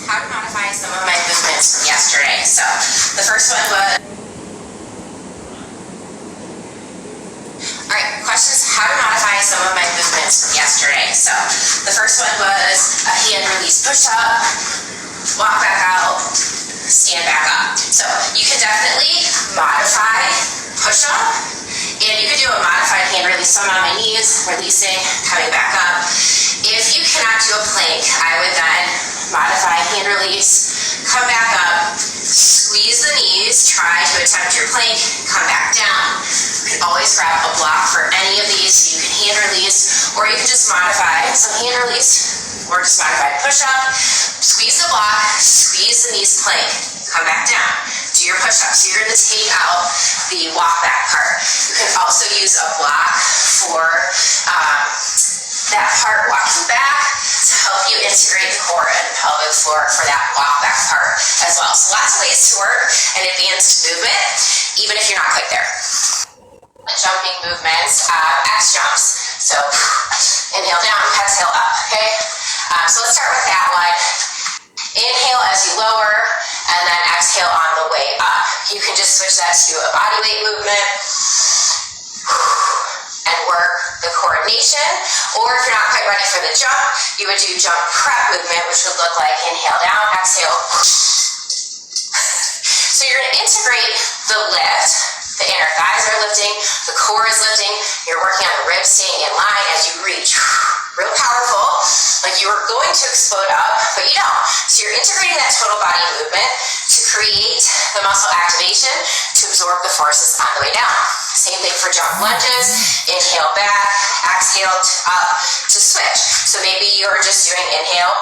how to modify some of my movements from yesterday. So the first one was, alright, questions, how to modify some of my movements from yesterday. So the first one was a hand release push up, walk back out, stand back up. So you can definitely modify push up, and you can do a modified hand release. So I'm on my knees, releasing, coming back up. If you cannot do a plank, I would then modify hand release, come back up, squeeze the knees, try to attempt your plank, come back down. You can always grab a block for any of these. You can hand release, or you can just modify some hand release, or just modify push up, squeeze the block, squeeze the knees, plank, come back down. Do your push up. So you're going to take out the walk back part. You can also use a block for that part walking back to help you integrate the core and pelvic floor for that walk back part as well. So lots of ways to work an advanced movement, even if you're not quite there. Jumping movements, X jumps. So inhale down, exhale up, okay? So let's start with that one. Inhale as you lower, and then exhale on the way up. You can just switch that to a body weight movement and work the coordination. Or if you're not quite ready for the jump, you would do jump prep movement, which would look like inhale down, exhale. So you're going to integrate the lift. The inner thighs are lifting, the core is lifting, you're working on the ribs staying in line as you reach. Real powerful, like you are going to explode up, but you don't. So you're integrating that total body movement to create the muscle activation to absorb the forces on the way down. Same thing for jump lunges, inhale back, exhale up to switch. So maybe you're just doing inhale,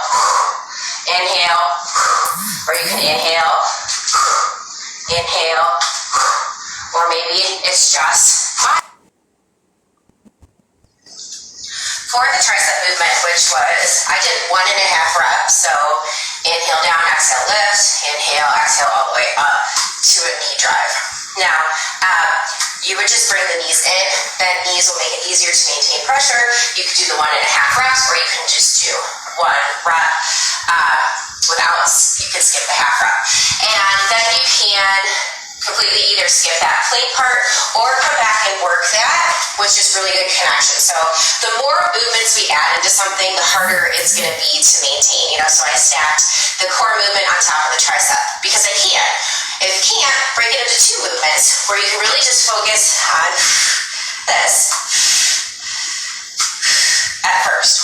inhale, or you can inhale, inhale, or maybe it's just fine. For the tricep movement, which was, I did 1.5 reps, so inhale down, exhale lift, inhale, exhale all the way up to a knee drive. Now, you would just bring the knees in, bent knees will make it easier to maintain pressure. You could do the 1.5 reps, or you can just do 1 rep without, you can skip the half rep. And then you can completely either skip that plank part or come back and work that with just really good connection. So the more movements we add into something, the harder it's going to be to maintain. So I stacked the core movement on top of the tricep because I can. If you can't, break it into 2 movements where you can really just focus on this at first.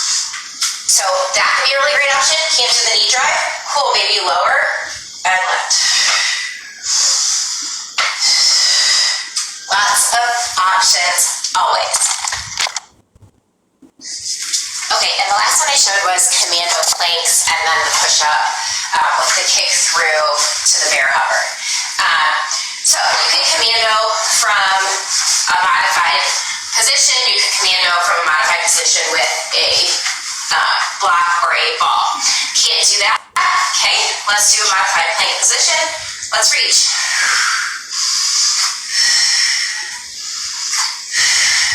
So that can be a really great option. Can't do the knee drive? Cool, maybe lower and lift. Lots of options, always. Okay, and the last one I showed was commando planks and then the push-up with the kick through to the bear hover. So you can commando from a modified position. You can commando from a modified position with a block or a ball. Can't do that? Okay, let's do a modified plank position. Let's reach.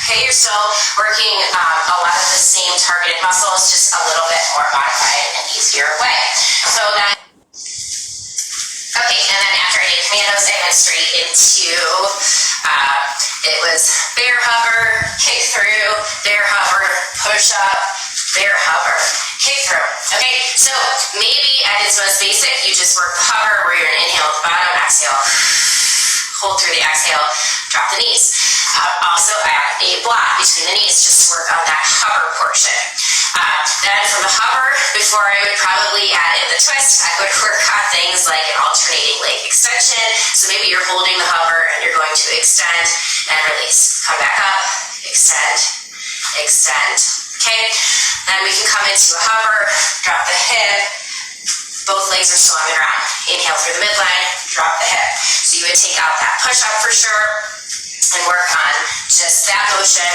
Okay, you're still working a lot of the same targeted muscles, just a little bit more modified and easier way. So then, okay, and then after I did commandos, I went straight into, it was bear hover, kick through, bear hover, push up, bear hover, kick through. Okay, so maybe at its most basic, you just work the hover where you're going to inhale at the bottom, exhale, hold through the exhale, drop the knees. Also add a block between the knees just to work on that hover portion. Then from the hover, before I would probably add in the twist, I would work on things like an alternating leg extension. So maybe you're holding the hover and you're going to extend and release. Come back up, extend, extend. Okay, then we can come into a hover, drop the hip, both legs are still on the ground. Inhale through the midline, drop the hip. So you would take out that push up for sure and work on just that motion